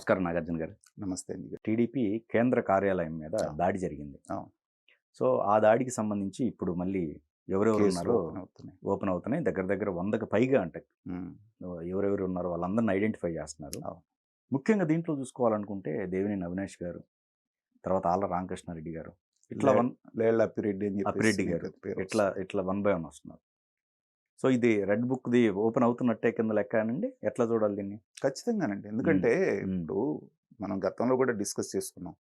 నమస్కారం నాగార్జున గారు. నమస్తే అండి. టీడీపీ కేంద్ర కార్యాలయం మీద అవును. దాడి జరిగింది. అవును. సో, ఆ దాడికి సంబంధించి ఇప్పుడు మళ్ళీ ఎవరెవరు కేసులు ఉన్నారో ఓపెన్ అవుతున్నాయి. ఓపెన్ అవుతున్నాయి. దగ్గర దగ్గర 100కి పైగా అంట. హ్మ్. ఎవరెవరు ఉన్నారో వాళ్ళందరిని ఐడెంటిఫై చేస్తున్నారు. అవును. ముఖ్యంగా దీంట్లో చూసుకోవాలనుకుంటే దేవినేని అవినాష్ గారు, తర్వాత ఆళ్ల రామకృష్ణారెడ్డి గారు, ఇట్లా లే లేళ్ల అప్పిరెడ్డి అని చెప్పేసి అప్పిరెడ్డి గారు ఇంకా పేరు ఇట్లా వస్తుంది. ఇట్లా 1 బై 1 వస్తున్నారు. సో, ఇది రెడ్ బుక్‌ది ఓపెన్ అవుతున్నట్టే కింద లెక్కానండి. ఎట్లా చూడాలి దీన్ని? ఖచ్చితంగానండి. హ్మ్. ఎందుకంటే హ్మ్. ఇప్పుడు మనం గతంలో కూడా డిస్కస్ చేసుకున్నాం.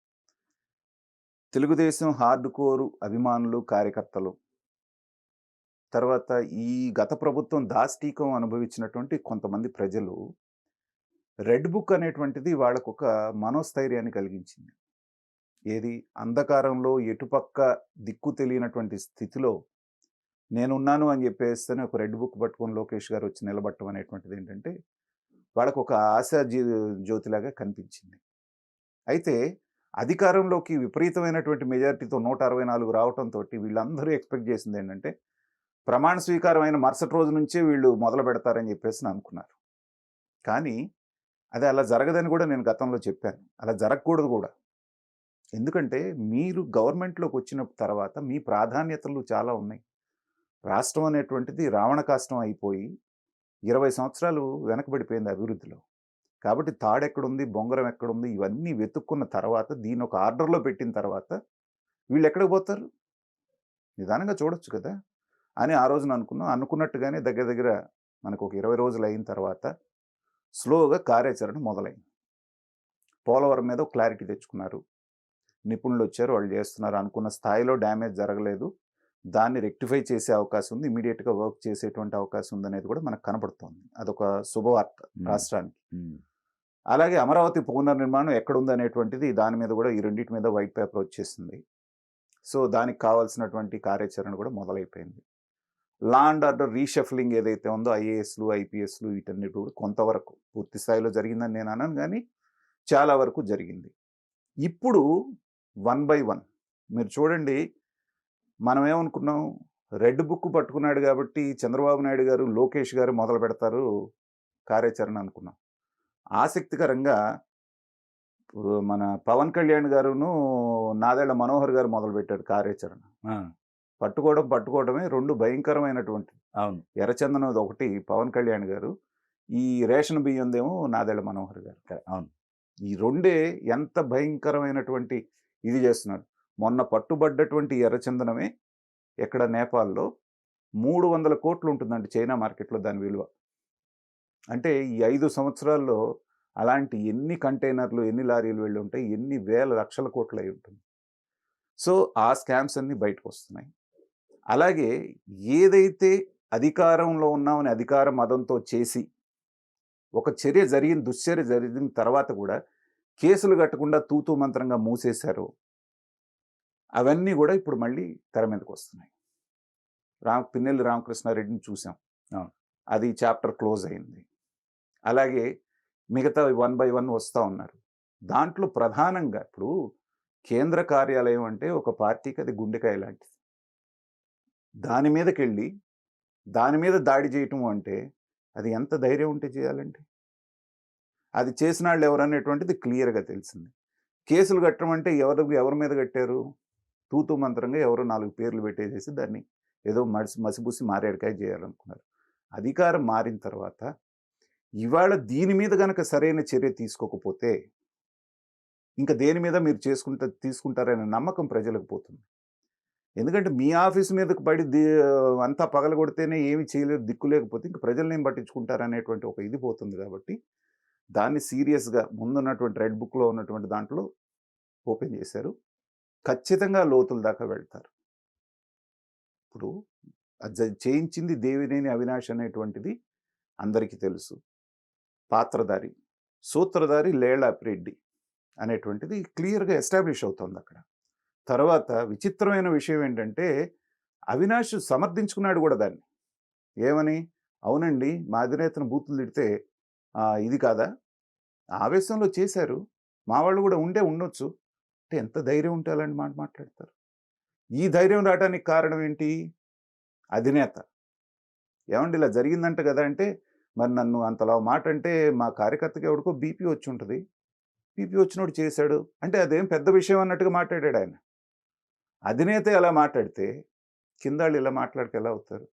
తెలుగుదేశం హార్డ్ కోర్ అభిమానులు, కార్యకర్తలు, తర్వాత ఈ గత ప్రభుత్వం దాష్టీకం అనుభవించినటువంటి కొంతమంది ప్రజలు రెడ్ బుక్ అనేటువంటిది వాళ్ళకొక మనోస్థైర్యాన్ని కలిగించింది. ఏది అంధకారంలో ఎటుపక్క దిక్కు తెలియనటువంటి స్థితిలో నేనున్నాను అని చెప్పేస్తేనే ఒక రెడ్ బుక్ పట్టుకొని లోకేష్ గారు వచ్చి నిలబడటం అనేటువంటిది ఏంటంటే వాళ్ళకు ఒక ఆశా జ్యోతిలాగా కనిపించింది. అయితే అధికారంలోకి విపరీతమైనటువంటి మెజారిటీతో 164 రావటంతో వీళ్ళందరూ ఎక్స్పెక్ట్ చేసింది ఏంటంటే ప్రమాణ స్వీకారం అయిన మరుసటి రోజు నుంచే వీళ్ళు మొదలు పెడతారని చెప్పేసి అనుకున్నారు. కానీ అది అలా జరగదని కూడా నేను గతంలో చెప్పాను. అలా జరగకూడదు కూడా. ఎందుకంటే మీరు గవర్నమెంట్లోకి వచ్చిన తర్వాత మీ ప్రాధాన్యతలు చాలా ఉన్నాయి. రాష్ట్రం అనేటువంటిది రావణ కాష్టం అయిపోయి 20 సంవత్సరాలు వెనకబడిపోయింది అభివృద్ధిలో. కాబట్టి తాడెక్కడుంది, బొంగరం ఎక్కడుంది ఇవన్నీ వెతుక్కున్న తర్వాత దీన్ని ఒక ఆర్డర్‌లో పెట్టిన తర్వాత వీళ్ళెక్కడికి పోతారు? నిదానంగా చూడొచ్చు కదా! అని ఆ రోజున అనుకున్నాం. అనుకున్నట్టుగానే దగ్గర దగ్గర మనకు ఒక 20 రోజులు అయిన తర్వాత స్లోగా కార్యాచరణ మొదలైంది. పోలవరం మీద ఒక క్లారిటీ తెచ్చుకున్నారు. నిపుణులొచ్చారు. వాళ్ళు చేస్తున్నారు. అనుకున్న స్థాయిలో డ్యామేజ్ జరగలేదు. దాన్ని రెక్టిఫై చేసే అవకాశం ఉంది. ఇమ్మీడియేట్‌గా వర్క్ చేసేటువంటి అవకాశం ఉందనేది కూడా మనకు కనపడుతోంది. అదొక శుభవార్త రాష్ట్రానికి. హ్మ్. అలాగే అమరావతి పునర్నిర్మాణం ఎక్కడుందనేటువంటిది దాని మీద కూడా ఈ రెండిటి మీద వైట్ పేపర్ వచ్చేసింది. సో, దానికి కావాల్సినటువంటి కార్యాచరణ కూడా మొదలైపోయింది. లా అండ్ ఆర్డర్ రీషఫ్లింగ్ ఏదైతే ఉందో ఐఏఎస్‌లు, ఐపీఎస్‌లు వీటన్నిటి కూడా కొంతవరకు పూర్తి స్థాయిలో జరిగిందని నేను అనను గానీ, చాలా వరకు జరిగింది. ఇప్పుడు 1 బై 1 మీరు చూడండి మనమేమనుకున్నాం రెడ్ బుక్ పట్టుకున్నాడు కాబట్టి చంద్రబాబు నాయుడు గారు, లోకేష్ గారు మొదలు పెడతారు కార్యాచరణ అనుకున్నాం. ఆసక్తికరంగా మన పవన్ కళ్యాణ్ గారును, నాదెళ్ల మనోహర్ గారు మొదలుపెట్టారు కార్యాచరణ. ఆ! పట్టుకోవడమే 2 భయంకరమైనటువంటివి. అవును. ఎర్రచందనంది ఒకటి పవన్ కళ్యాణ్ గారు, ఈ రేషన్ బియ్యందేమో నాదెళ్ల మనోహర్ గారు. అవును. ఈ రెండే ఎంత భయంకరమైనటువంటి ఇది చేస్తున్నారు. మొన్న పట్టుబడ్డటువంటి ఎర్రచందనమే ఎక్కడ నేపాల్‌లో 300 కోట్లు ఉంటుందండి చైనా మార్కెట్‌లో దాని విలువ. అంటే ఈ 5 సంవత్సరాల్లో అలాంటి ఎన్ని కంటైనర్లు, ఎన్ని లారీలు వెళ్ళి ఉంటాయి, ఎన్ని వేల లక్షల కోట్లు అయి ఉంటుంది. సో, ఆ స్కామ్స్ అన్నీ బయటకొస్తున్నాయి. అలాగే ఏదైతే అధికారంలో ఉన్నామని అధికార మదంతో చేసి, ఒక దుశ్చర్య జరిగిన తర్వాత కూడా కేసులు కట్టకుండా తూతూ మంత్రంగా మూసేశారో, అవన్నీ గూడా ఇప్పుడు మళ్ళీ తెర మీదకొస్తున్నాయి. పిన్నెల్లి రామకృష్ణారెడ్డిని చూసాం. అవును. అది చాప్టర్ క్లోజ్ అయింది. అలాగే మిగతా 1 బై 1 వస్తా ఉన్నారు. దాంట్లో ప్రధానంగా ఇప్పుడు కేంద్ర కార్యాలయం అంటే ఒక పార్టీకి అది గుండెకాయ లాంటిది. దాని మీదకెళ్ళి, దాని మీద దాడి చేయటం అంటే, అది ఎంత ధైర్యం ఉంటే చేయాలండి? అది చేసినాళ్ళు ఎవరనేటువంటిది క్లియర్‌గా తెలిసింది. కేసులు కట్టడం అంటే ఎవరి మీద కట్టారు? తూతూ మంత్రంగా ఎవరో 4 పేర్లు పెట్టేసేసి దాన్ని ఏదో మసిబూసి మారేడుకాయ చేయాలనుకున్నారు. అధికారం మారిన తర్వాత ఇవాళ దీని మీద గనక సరైన చర్య తీసుకోకపోతే, ఇంక దేని మీద మీరు తీసుకుంటారనే నమ్మకం ప్రజలకు పోతుంది. ఎందుకంటే మీ ఆఫీస్ మీదకి పడి అంతా పగలగొడితేనే ఏమి చేయలేరు, దిక్కు లేకపోతే ఇంక ప్రజల్నేం పట్టించుకుంటారనేటువంటి ఒక ఇది పోతుంది కాబట్టి, దాన్ని సీరియస్‌గా ముందున్నటువంటి రెడ్ బుక్‌లో ఉన్నటువంటి దాంట్లో ఓపెన్ చేశారు. ఖచ్చితంగా లోతుల దాకా వెళ్తారు. ఇప్పుడు చేయించింది దేవినేని అవినాష్ అనేటువంటిది అందరికీ తెలుసు. పాత్రధారి. సూత్రధారి లేళ్ల అప్పిరెడ్డి అనేటువంటిది క్లియర్‌గా ఎస్టాబ్లిష్ అవుతోందక్కడ. తర్వాత విచిత్రమైన విషయం ఏంటంటే, అవినాష్ సమర్థించుకున్నాడు గూడా దాన్ని. ఏమని? అవునండి మా అధినేతను బూతులు తిడితే ఇది కాదా? ఆవేశంలో చేశారు. మా వాళ్ళు గూడా ఉండొచ్చు. అంటే ఎంత ధైర్యం ఉంటే అలాంటి మాట మాట్లాడతారు? ఈ ధైర్యం రావటానికి కారణం ఏంటి? అధినేత. ఏవండీ ఇలా జరిగిందంట గదా! అంటే, మరి నన్ను అంతలా మాట అంటే మా కార్యకర్తకి ఎవడికో బీపీ వచ్చుంటది. పీపీ వచ్చినోడు చేశాడు అంటే అదేం పెద్ద విషయం అన్నట్టుగా మాట్లాడాడు ఆయన. అధినేత ఎలా మాట్లాడితే కింద వాళ్ళు ఇలా మాట్లాడితే ఎలా అవుతారు?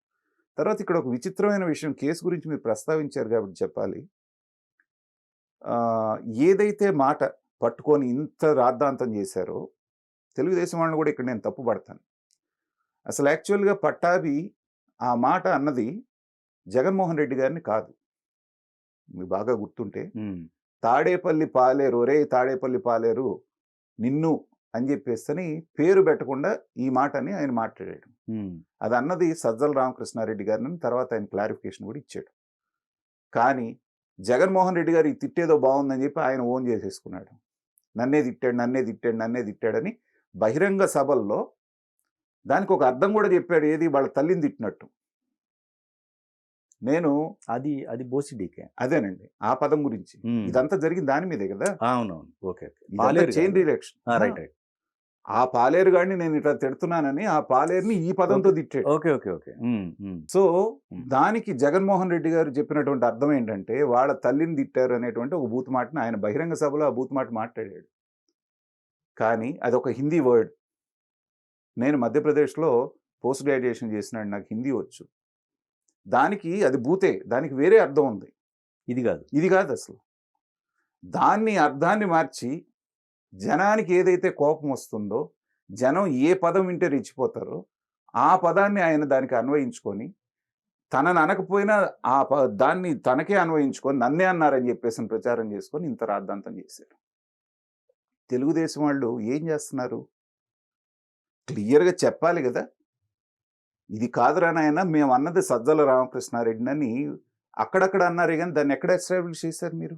తర్వాత ఇక్కడ ఒక విచిత్రమైన విషయం కేసు గురించి మీరు ప్రస్తావించారు కాబట్టి చెప్పాలి. ఏదైతే మాట పట్టుకొని ఇంత రాద్ధాంతం చేశారో తెలుగుదేశం వాళ్ళని కూడా ఇక్కడ నేను తప్పు పడతాను. అసలు యాక్చువల్‌గా పట్టాభి ఆ మాట అన్నది జగన్మోహన్ రెడ్డి గారిని కాదు. మీకు బాగా గుర్తుంటే తాడేపల్లి పాలేరు, ఒరేయ్ తాడేపల్లి పాలేరు నిన్ను అని చెప్పేసని పేరు పెట్టకుండా ఈ మాటని ఆయన మాట్లాడాడు. అది అన్నది సజ్జల రామకృష్ణారెడ్డి గారిని తర్వాత ఆయన క్లారిఫికేషన్ కూడా ఇచ్చాడు. కానీ జగన్మోహన్ రెడ్డి గారు ఈ తిట్టేదో బాగుందని చెప్పి ఆయన ఓన్ చేసేసుకున్నాడు. నన్నే తిట్టాడని బహిరంగ సభల్లో దానికి ఒక అర్థం కూడా చెప్పాడు. ఏది వాళ్ళ తల్లిని తిట్టినట్టు. నేను అది బోసిడీకే. అదేనండి ఆ పదం గురించి ఇదంతా జరిగింది దాని మీదే కదా. అవునవును. ఓకే. Chain reaction. రైట్. ఆ పాలేరు గాడిని నేను ఇట్లా తిడుతున్నానని ఆ పాలేరుని ఈ పదంతో తిట్టాడు. ఓకే. సో దానికి జగన్మోహన్ రెడ్డి గారు చెప్పినటువంటి అర్థం ఏంటంటే వాళ్ళ తల్లిని తిట్టారు అనేటువంటి ఒక బూత్ మాటని ఆయన బహిరంగ సభలో ఆ బూత్ మాట మాట్లాడాడు. కానీ అదొక హిందీ వర్డ్. నేను మధ్యప్రదేశ్లో పోస్ట్ గ్రాడ్యుయేషన్ చేసినాడు, నాకు హిందీ వచ్చు. దానికి అది బూతే, దానికి వేరే అర్థం ఉంది. ఇది కాదు అసలు. దాన్ని అర్థాన్ని మార్చి జనానికి ఏదైతే కోపం వస్తుందో, జనం ఏ పదం వింటే రెచ్చిపోతారో ఆ పదాన్ని ఆయన దానికి అన్వయించుకొని తనని అనకపోయినా దాన్ని తనకే అన్వయించుకొని నన్నే అన్నారని చెప్పేసి ప్రచారం చేసుకొని ఇంత రాద్ధాంతం చేశారు. తెలుగుదేశం వాళ్ళు ఏం చేస్తున్నారు? క్లియర్గా చెప్పాలి కదా, ఇది కాదురా నాయన మేము అన్నది సజ్జల రామకృష్ణారెడ్డిని అని అక్కడక్కడ అన్నారు కానీ దాన్ని ఎక్కడ ఎస్టాబ్లిష్ చేశారు మీరు?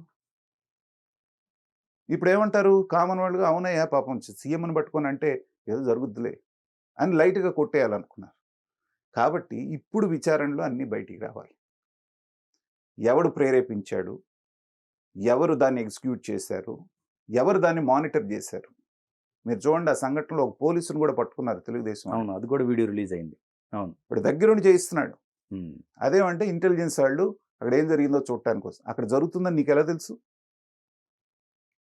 ఇప్పుడు ఏమంటారు కామన్ వాళ్ళుగా, అవునయ్యా పాపం సీఎంని పట్టుకొని అంటే ఏదో జరుగుద్దులే అని లైట్గా కొట్టేయాలనుకున్నారు. కాబట్టి ఇప్పుడు విచారణలో అన్నీ బయటికి రావాలి. ఎవడు ప్రేరేపించాడు, ఎవరు దాన్ని ఎగ్జిక్యూట్ చేశారు, ఎవరు దాన్ని మానిటర్ చేశారు. మీరు చూడండి ఆ సంఘటనలో ఒక పోలీసును కూడా పట్టుకున్నారు తెలుగుదేశం. అవును, అది కూడా వీడియో రిలీజ్ అయింది. అవును, ఇప్పుడు దగ్గరుండి చేయిస్తున్నాడు. అదేమంటే ఇంటెలిజెన్స్ వాళ్ళు అక్కడ ఏం జరిగిందో చూడటానికి కోసం. అక్కడ జరుగుతుందని నీకు ఎలా తెలుసు?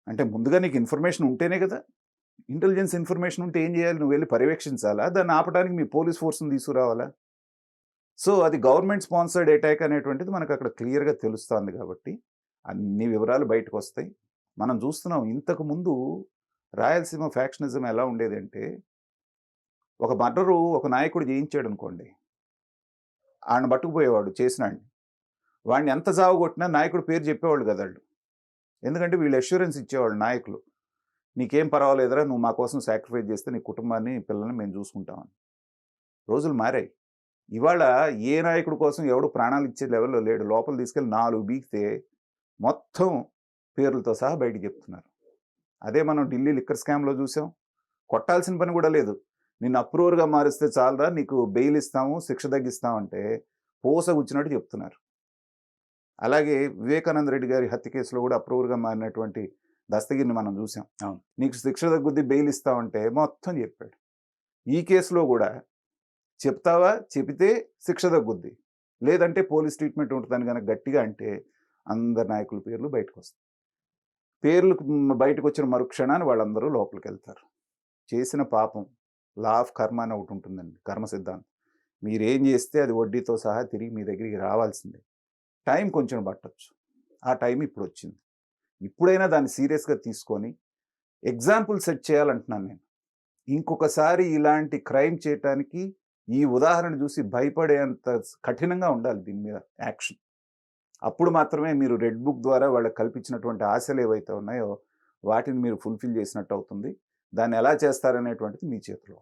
అంటే ముందుగా నీకు ఇన్ఫర్మేషన్ ఉంటేనే కదా. ఇంటెలిజెన్స్ ఇన్ఫర్మేషన్ ఉంటే ఏం చేయాలి? నువ్వు వెళ్ళి పర్యవేక్షించాలా? దాన్ని ఆపడానికి మీ పోలీస్ ఫోర్స్ని తీసుకురావాలా? సో అది గవర్నమెంట్ స్పాన్సర్డ్ అటాక్ అనేటువంటిది మనకు అక్కడ క్లియర్గా తెలుస్తుంది. కాబట్టి అన్ని వివరాలు బయటకు వస్తాయి. మనం చూస్తున్నాం ఇంతకు ముందు రాయలసీమ ఫ్యాక్షనిజం ఎలా ఉండేది అంటే, ఒక మర్డరు ఒక నాయకుడు చేయించాడు అనుకోండి, ఆయన పట్టుకుపోయేవాడు చేసినాడిని. వాడిని ఎంత జావగొట్టినా నాయకుడు పేరు చెప్పేవాళ్ళు కదా వాళ్ళు. ఎందుకంటే వీళ్ళు అష్యూరెన్స్ ఇచ్చేవాళ్ళు నాయకులు, నీకేం పర్వాలేదురా, నువ్వు మా కోసం సాక్రిఫైస్ చేస్తే నీ కుటుంబాన్ని పిల్లల్ని మేము చూసుకుంటామని. రోజులు మారాయి. ఇవాళ ఏ నాయకుడి కోసం ఎవడు ప్రాణాలు ఇచ్చే లెవెల్లో లేడు. లోపల తీసుకెళ్ళి 4 బీకితే మొత్తం పేర్లతో సహా బయటికి చెప్తున్నారు. అదే మనం ఢిల్లీ లిక్కర్ స్కామ్లో చూసాం. కొట్టాల్సిన పని కూడా లేదు. నిన్ను అప్రూవర్గా మారిస్తే చాలరా, నీకు బెయిల్ ఇస్తాము, శిక్ష తగ్గిస్తామంటే పోసగుచ్చినట్టు చెప్తున్నారు. అలాగే వివేకానంద రెడ్డి గారి హత్య కేసులో కూడా అప్రూవర్గా మారినటువంటి దస్తగిరిని మనం చూసాం. నీకు శిక్ష తగ్గుద్ది, బెయిల్ ఇస్తామంటే మొత్తం చెప్పాడు. ఈ కేసులో కూడా చెప్తావా, చెబితే శిక్ష తగ్గుద్ది, లేదంటే పోలీస్ ట్రీట్మెంట్ ఉంటుందని కనుక గట్టిగా అంటే అందరు నాయకుల పేర్లు బయటకు వస్తాయి. పేర్లు బయటకు వచ్చిన మరుక్షణాన్ని వాళ్ళందరూ లోపలికి వెళ్తారు. చేసిన పాపం లా ఆఫ్ కర్మ అని ఒకటి ఉంటుందండి, కర్మ సిద్ధాంతం. మీరేం చేస్తే అది వడ్డీతో సహా తిరిగి మీ దగ్గరికి రావాల్సిందే. టైం కొంచెం పట్టొచ్చు, ఆ టైం ఇప్పుడు వచ్చింది. ఇప్పుడైనా దాన్ని సీరియస్గా తీసుకొని ఎగ్జాంపుల్ సెట్ చేయాలంటున్నాను నేను. ఇంకొకసారి ఇలాంటి క్రైమ్ చేయటానికి ఈ ఉదాహరణ చూసి భయపడేంత కఠినంగా ఉండాలి దీని మీద యాక్షన్. అప్పుడు మాత్రమే మీరు రెడ్ బుక్ ద్వారా వాళ్ళకి కల్పించినటువంటి ఆశలు ఏవైతే ఉన్నాయో వాటిని మీరు ఫుల్ఫిల్ చేసినట్టు అవుతుంది. దాన్ని ఎలా చేస్తారనేటువంటిది మీ చేతిలో.